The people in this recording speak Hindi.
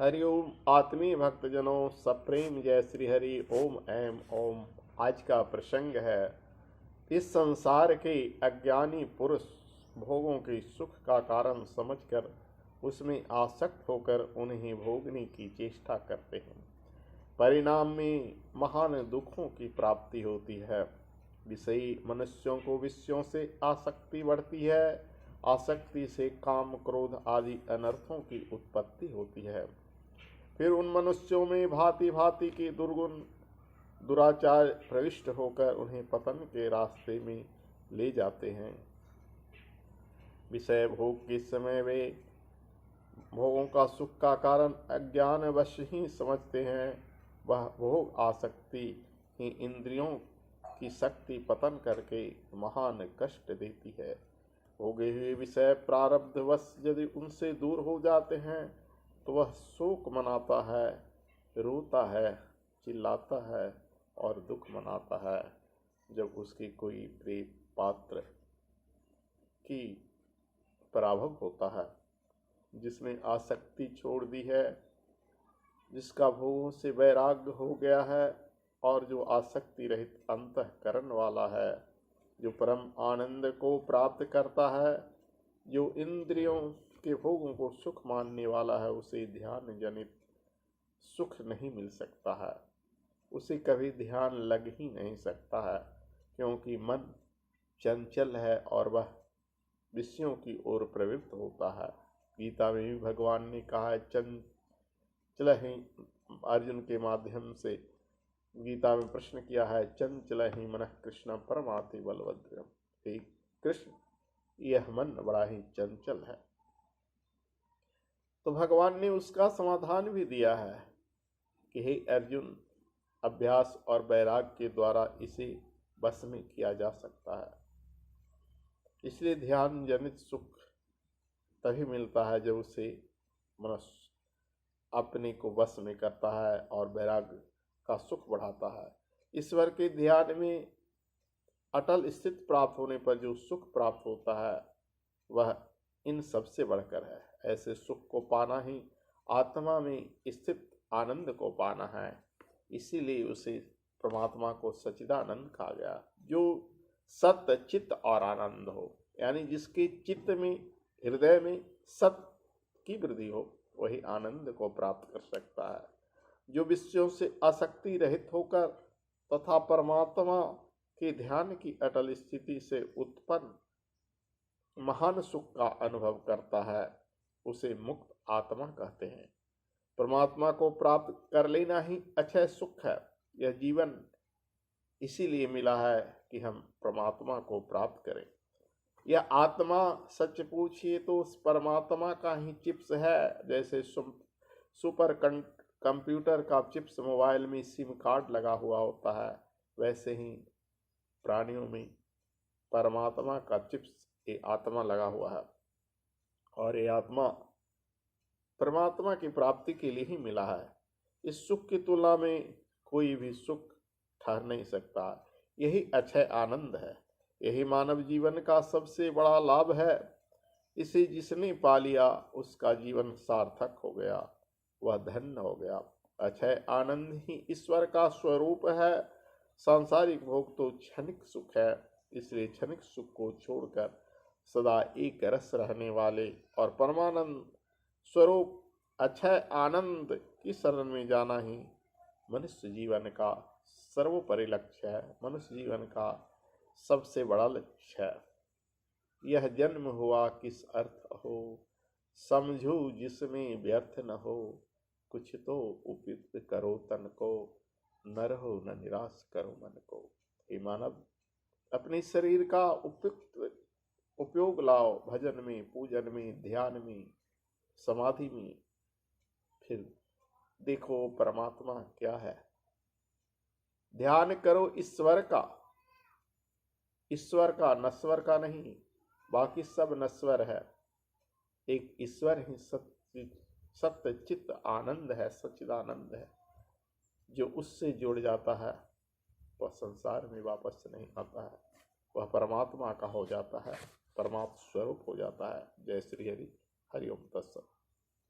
हरिओम आत्मीय भक्तजनों, सप्रेम जय श्री हरि। ओम ऐम ओम। आज का प्रसंग है, इस संसार के अज्ञानी पुरुष भोगों के सुख का कारण समझकर उसमें आसक्त होकर उन्हें भोगने की चेष्टा करते हैं। परिणाम में महान दुखों की प्राप्ति होती है। विषयी मनुष्यों को विषयों से आसक्ति बढ़ती है। आसक्ति से काम क्रोध आदि अनर्थों की उत्पत्ति होती है। फिर उन मनुष्यों में भांति भांति के दुर्गुण दुराचार प्रविष्ट होकर उन्हें पतन के रास्ते में ले जाते हैं। विषय भोग के समय वे भोगों का सुख का कारण अज्ञानवश ही समझते हैं। वह भोग आसक्ति ही इंद्रियों की शक्ति पतन करके महान कष्ट देती है। भोगे हुए विषय प्रारब्धवश यदि उनसे दूर हो जाते हैं तो वह शोक मनाता है, रोता है, चिल्लाता है और दुख मनाता है जब उसके कोई प्रिय पात्र की पराभव होता है। जिसने आसक्ति छोड़ दी है, जिसका भोगों से वैराग्य हो गया है और जो आसक्ति रहित अंतःकरण वाला है, जो परम आनंद को प्राप्त करता है, जो इंद्रियों के भोगों को सुख मानने वाला है, उसे ध्यान जनित सुख नहीं मिल सकता है। उसे कभी ध्यान लग ही नहीं सकता है, क्योंकि मन चंचल है और वह विषयों की ओर प्रवृत्त होता है। गीता में भी भगवान ने कहा है, चंचल ही अर्जुन के माध्यम से गीता में प्रश्न किया है, चंचल ही मनः कृष्ण परमाति बलभद्रम। हे कृष्ण, यह मन बड़ा ही चंचल है। तो भगवान ने उसका समाधान भी दिया है कि हे अर्जुन, अभ्यास और वैराग के द्वारा इसे बस में किया जा सकता है। इसलिए ध्यान जनित सुख तभी मिलता है जब उसे मनुष्य अपने को वश में करता है और वैराग का सुख बढ़ाता है। ईश्वर के ध्यान में अटल स्थिति प्राप्त होने पर जो सुख प्राप्त होता है वह इन सबसे बढ़कर है। ऐसे सुख को पाना ही आत्मा में स्थित आनंद को पाना है। इसीलिए उसे परमात्मा को सच्चिदानंद कहा गया, जो सत्य चित्त और आनंद हो, यानी जिसके चित्त में हृदय में सत्य की वृद्धि हो, वही आनंद को प्राप्त कर सकता है। जो विषयों से आसक्ति रहित होकर तथा परमात्मा के ध्यान की अटल स्थिति से उत्पन्न महान सुख का अनुभव करता है, उसे मुक्त आत्मा कहते हैं। परमात्मा को प्राप्त कर लेना ही अक्षय सुख है। यह जीवन इसीलिए मिला है कि हम परमात्मा को प्राप्त करें। यह आत्मा सच पूछिए तो उस परमात्मा का ही चिप्स है। जैसे सुपर कंप्यूटर का चिप्स मोबाइल में सिम कार्ड लगा हुआ होता है, वैसे ही प्राणियों में परमात्मा का चिप्स ये आत्मा लगा हुआ है। और ये आत्मा परमात्मा की प्राप्ति के लिए ही मिला है। इस सुख की तुलना में कोई भी सुख ठहर नहीं सकता। यही अक्षय आनंद है। यही मानव जीवन का सबसे बड़ा लाभ है। इसे जिसने पा लिया उसका जीवन सार्थक हो गया, वह धन्य हो गया। अक्षय आनंद ही ईश्वर का स्वरूप है। सांसारिक भोग तो क्षणिक सुख है। इसलिए क्षणिक सुख को छोड़कर सदा एक रस रहने वाले और परमानंद स्वरूप अक्षय आनंद की शरण में जाना ही मनुष्य जीवन का सर्वोपरि लक्ष्य है। मनुष्य जीवन का सबसे बड़ा लक्ष्य है। यह जन्म हुआ किस अर्थ हो, समझो जिसमें व्यर्थ न हो। कुछ तो उपयुक्त करो तन को, न रहो न निराश करो मन को। हे मानव, अपने शरीर का उपयुक्त उपयोग लाओ, भजन में, पूजन में, ध्यान में, समाधि में। फिर देखो परमात्मा क्या है। ध्यान करो ईश्वर का, ईश्वर का, नश्वर का नहीं। बाकी सब नश्वर है। एक ईश्वर ही सत्य चित्त आनंद है, सच्चिदानंद है। जो उससे जुड़ जाता है वह संसार में वापस नहीं आता है, वह परमात्मा का हो जाता है, परमात्मा स्वरूप हो जाता है। जय श्री हरि। हरिओम तत्सत।